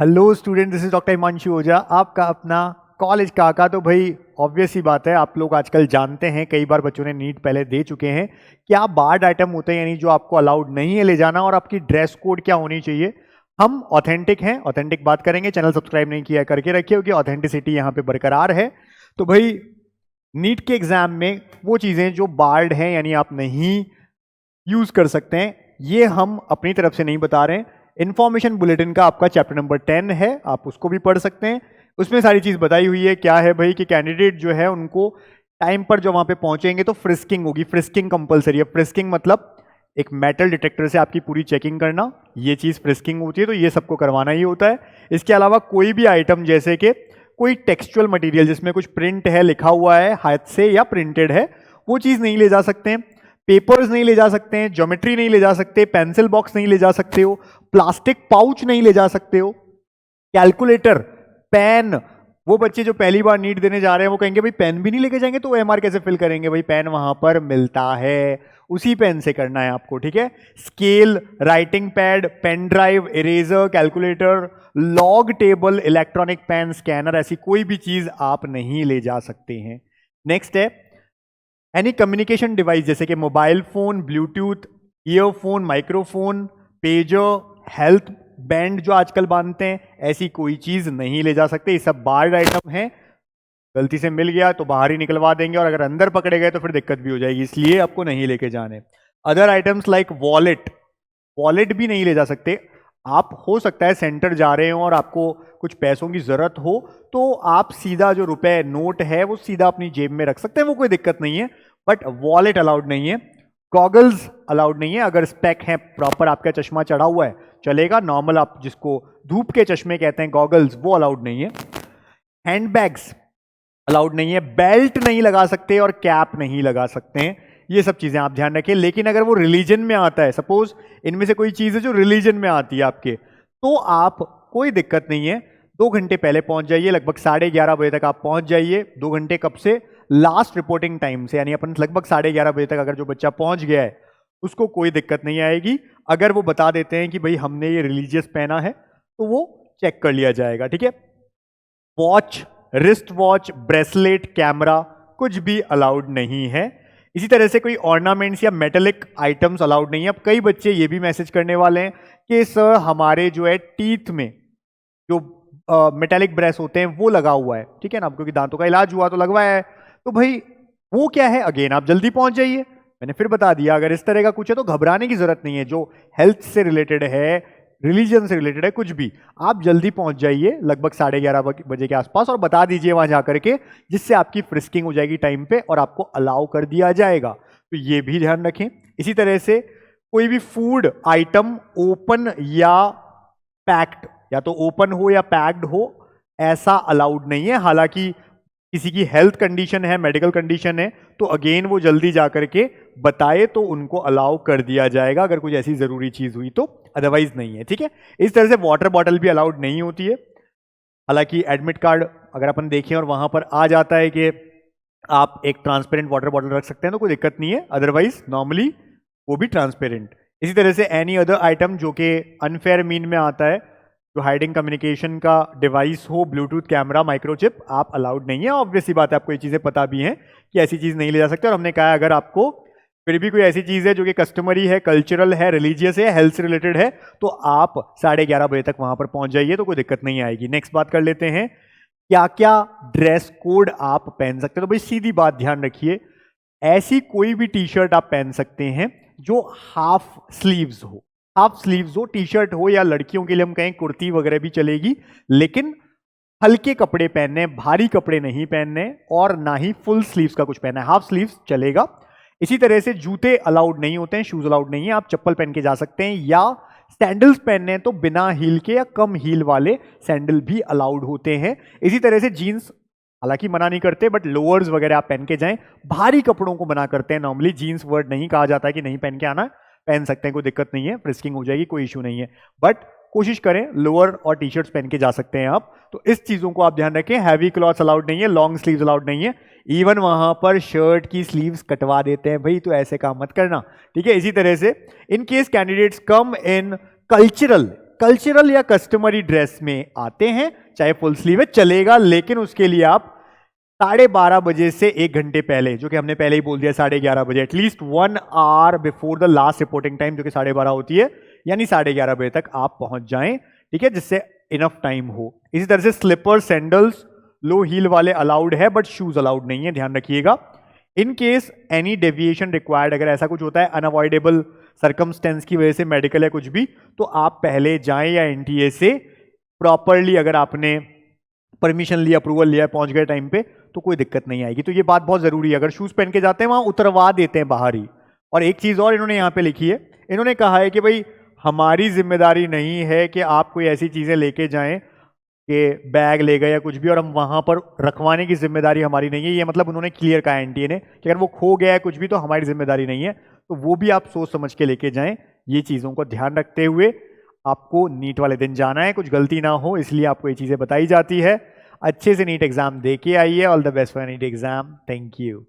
Hello student, this is doctor Himanshu Ojha, आपका अपना college काका। तो भाई ऑब्वियस ही बात है, आप लोग आजकल जानते हैं, कई बार बच्चों ने नीट पहले दे चुके हैं, क्या बार्ड आइटम होते हैं, यानी जो आपको अलाउड नहीं है ले जाना, और आपकी ड्रेस कोड क्या होनी चाहिए। हम ऑथेंटिक हैं, ऑथेंटिक बात करेंगे। चैनल सब्सक्राइब नहीं किया करके रखिए, क्योंकि ऑथेंटिसिटी यहाँ पे बरकरार है। तो भाई नीट के एग्जाम में वो चीज़ें जो बार्ड हैं, यानी आप नहीं यूज कर सकते हैं, ये हम अपनी तरफ से नहीं बता रहे हैं। इंफॉर्मेशन बुलेटिन का आपका चैप्टर नंबर 10 है, आप उसको भी पढ़ सकते हैं। उसमें सारी चीज बताई हुई है। क्या है भाई कि कैंडिडेट जो है उनको टाइम पर जो वहां पे पहुंचेंगे तो फ्रिस्किंग होगी। फ्रिस्किंग कंपलसरी है। फ्रिस्किंग मतलब एक मेटल डिटेक्टर से आपकी पूरी चेकिंग करना, ये चीज फ्रिस्किंग होती है। तो ये सबको करवाना ही होता है। इसके अलावा कोई भी आइटम, जैसे कि कोई टेक्सचुअल मटेरियल जिसमें कुछ प्रिंट है, लिखा हुआ है हाथ से या प्रिंटेड है, वो चीज नहीं ले जा सकते हैं। पेपर्स नहीं ले जा सकते हैं, ज्योमेट्री नहीं ले जा सकते, पेंसिल बॉक्स नहीं ले जा सकते हो, प्लास्टिक पाउच नहीं ले जा सकते हो, कैलकुलेटर, पेन। वो बच्चे जो पहली बार नीट देने जा रहे हैं वो कहेंगे भाई पेन भी नहीं लेके जाएंगे तो एमआर कैसे फिल करेंगे। भाई पेन वहां पर मिलता है, उसी पेन से करना है आपको, ठीक है। Scale, writing pad, pen drive, eraser, calculator, log table, electronic pen, scanner, ऐसी कोई भी चीज आप नहीं ले जा सकते हैं। नेक्स्ट है एनी कम्युनिकेशन डिवाइस, जैसे कि mobile phone, Bluetooth, earphone, microphone, pager, health band जो आजकल बांधते हैं, ऐसी कोई चीज नहीं ले जा सकते। ये सब बार्ड आइटम है। गलती से मिल गया तो बाहर ही निकलवा देंगे, और अगर अंदर पकड़े गए तो फिर दिक्कत भी हो जाएगी, इसलिए आपको नहीं लेके जाने। Other items like wallet, wallet भी नहीं ले जा सकते। आप हो सकता है सेंटर जा रहे हो और आपको कुछ पैसों की जरूरत हो, तो आप सीधा जो रुपए नोट है वो सीधा अपनी जेब में रख सकते हैं, वो कोई दिक्कत नहीं है। बट वॉलेट अलाउड नहीं है। गॉगल्स अलाउड नहीं है। अगर स्पेक है, प्रॉपर आपका चश्मा चढ़ा हुआ है, चलेगा। नॉर्मल आप जिसको धूप के चश्मे कहते हैं, गॉगल्स, वो अलाउड नहीं है। हैंडबैग्स अलाउड नहीं है। बेल्ट नहीं लगा सकते और कैप नहीं लगा सकते हैं। ये सब चीजें आप ध्यान रखें। लेकिन अगर वो रिलीजन में आता है, सपोज इनमें से कोई चीज है जो रिलीजन में आती है आपके, तो आप, कोई दिक्कत नहीं है, 2 घंटे पहले पहुंच जाइए। लगभग 11:30 बजे तक आप पहुंच जाइए। 2 घंटे कब से? लास्ट रिपोर्टिंग टाइम से, यानी अपन लगभग 11:30 बजे तक अगर जो बच्चा पहुंच गया है उसको कोई दिक्कत नहीं आएगी। अगर वो बता देते हैं कि भाई हमने ये रिलीजियस पहना है, तो वो चेक कर लिया जाएगा, ठीक है। Watch, wrist watch, bracelet, camera, कुछ भी अलाउड नहीं है। इसी तरह से कोई ऑर्नामेंट्स या मेटेलिक आइटम्स अलाउड नहीं है। अब कई बच्चे ये भी मैसेज करने वाले हैं कि सर हमारे जो है टीथ में जो मेटेलिक ब्रेस होते हैं वो लगा हुआ है, ठीक है ना, क्योंकि दांतों का इलाज हुआ तो लगवाया है। तो भाई वो क्या है, अगेन आप जल्दी पहुंच जाइए। मैंने फिर बता दिया, अगर इस तरह का कुछ है तो घबराने की जरूरत नहीं है। जो हेल्थ से रिलेटेड है, रिलीजन से रिलेटेड है, कुछ भी, आप जल्दी पहुंच जाइए लगभग 11:30 बजे के आसपास, और बता दीजिए वहां जाकर के, जिससे आपकी फ्रिस्किंग हो जाएगी टाइम पे और आपको अलाउ कर दिया जाएगा। तो ये भी ध्यान रखें। इसी तरह से कोई भी फूड आइटम ओपन या पैक्ड, या तो ओपन हो या पैक्ड हो, ऐसा अलाउड नहीं है। हालांकि किसी की हेल्थ कंडीशन है, मेडिकल कंडीशन है, तो अगेन वो जल्दी जाकर के बताए तो उनको अलाउ कर दिया जाएगा, अगर कुछ ऐसी जरूरी चीज हुई तो, अदरवाइज नहीं है, ठीक है। इस तरह से वाटर बॉटल भी अलाउड नहीं होती है। हालांकि एडमिट कार्ड अगर अपन देखें और वहां पर आ जाता है कि आप एक ट्रांसपेरेंट वाटर बॉटल रख सकते हैं तो कोई दिक्कत नहीं है, अदरवाइज नॉर्मली वो भी ट्रांसपेरेंट। इसी तरह से एनी अदर आइटम जो कि अनफेयर मीन में आता है, जो हाइडिंग कम्युनिकेशन का डिवाइस हो, ब्लूटूथ, कैमरा, माइक्रोचिप, आप अलाउड नहीं है। ऑब्वियसली बात है, आपको ये चीजें पता भी हैं कि ऐसी चीज नहीं ले जा सकते। और हमने कहा अगर आपको फिर भी कोई ऐसी चीज है जो कि कस्टमरी है, कल्चरल है, रिलीजियस है, हेल्थ से रिलेटेड है, तो आप 11:30 बजे तक वहां पर पहुंच जाइए, तो कोई दिक्कत नहीं आएगी। नेक्स्ट बात कर लेते हैं, क्या क्या ड्रेस कोड आप पहन सकते हैं। तो भाई सीधी बात ध्यान रखिए, ऐसी कोई भी टी शर्ट आप पहन सकते हैं जो हाफ स्लीव्स हो। हाफ स्लीव्स हो, टी शर्ट हो, या लड़कियों के लिए हम कहें कुर्ती वगैरह भी चलेगी, लेकिन हल्के कपड़े पहनने, भारी कपड़े नहीं पहनने, और ना ही फुल स्लीव्स का कुछ पहनना है। हाफ स्लीव्स चलेगा। इसी तरह से जूते अलाउड नहीं होते हैं, शूज अलाउड नहीं है। आप चप्पल पहन के जा सकते हैं, या सैंडल्स पहनने हैं तो बिना हील के या कम हील वाले सैंडल भी अलाउड होते हैं। इसी तरह से जीन्स हालांकि मना नहीं करते, बट लोअर्स वगैरह आप पहन के जाएं। भारी कपड़ों को मना करते हैं नॉर्मली, जीन्स वर्ड नहीं कहा जाता है कि नहीं पहन के आना, पहन सकते हैं, कोई दिक्कत नहीं है, फ्रिस्किंग हो जाएगी, कोई इशू नहीं है। बट कोशिश करें लोअर और टी शर्ट्स पहन के जा सकते हैं आप। तो इस चीजों को आप ध्यान रखें। हैवी क्लॉथ्स अलाउड नहीं है, लॉन्ग स्लीव्स अलाउड नहीं है। इवन वहां पर शर्ट की स्लीव्स कटवा देते हैं भाई, तो ऐसे काम मत करना, ठीक है। इसी तरह से in case candidates come in cultural cultural या कस्टमरी ड्रेस में आते हैं, चाहे फुल स्लीव है चलेगा, लेकिन उसके लिए आप 12:30 बजे से 1 घंटे पहले, जो कि हमने पहले ही बोल दिया 11:30 बजे, at least 1 hour before the last reporting time जो कि 12:30 होती है, यानी 11:30 बजे तक आप पहुंच जाएं, ठीक है, जिससे इनफ टाइम हो। इसी तरह से स्लीपर, सैंडल्स, लो हील वाले अलाउड है, बट शूज अलाउड नहीं है, ध्यान रखिएगा। In case any deviation required, अगर ऐसा कुछ होता है अनअवॉइडेबल सर्कमस्टेंस की वजह से, मेडिकल है कुछ भी, तो आप पहले जाएं या एनटीए से प्रॉपरली, अगर आपने परमिशन लिया, अप्रूवल लिया, पहुंच गए टाइम पे, तो कोई दिक्कत नहीं आएगी। तो ये बात बहुत जरूरी है। अगर शूज पहन के जाते हैं वहां उतरवा देते हैं बाहर ही। और एक चीज और इन्होंने यहां पे लिखी है, इन्होंने कहा है कि भाई हमारी जिम्मेदारी नहीं है कि आप कोई ऐसी चीजें लेके जाएं कि बैग ले गए या कुछ भी और हम वहां पर रखवाने की जिम्मेदारी हमारी नहीं है। ये मतलब उन्होंने क्लियर कहा है एनटीए ने कि अगर वो खो गया है कुछ भी तो हमारी जिम्मेदारी नहीं है। तो वो भी आप सोच समझ के लेके जाएं। ये चीजों को ध्यान रखते हुए आपको नीट वाले दिन जाना है, कुछ गलती ना हो इसलिए आपको ये चीजें बताई जाती है। अच्छे से नीट एग्जाम दे के आइए। All the best for NEET exam. Thank you.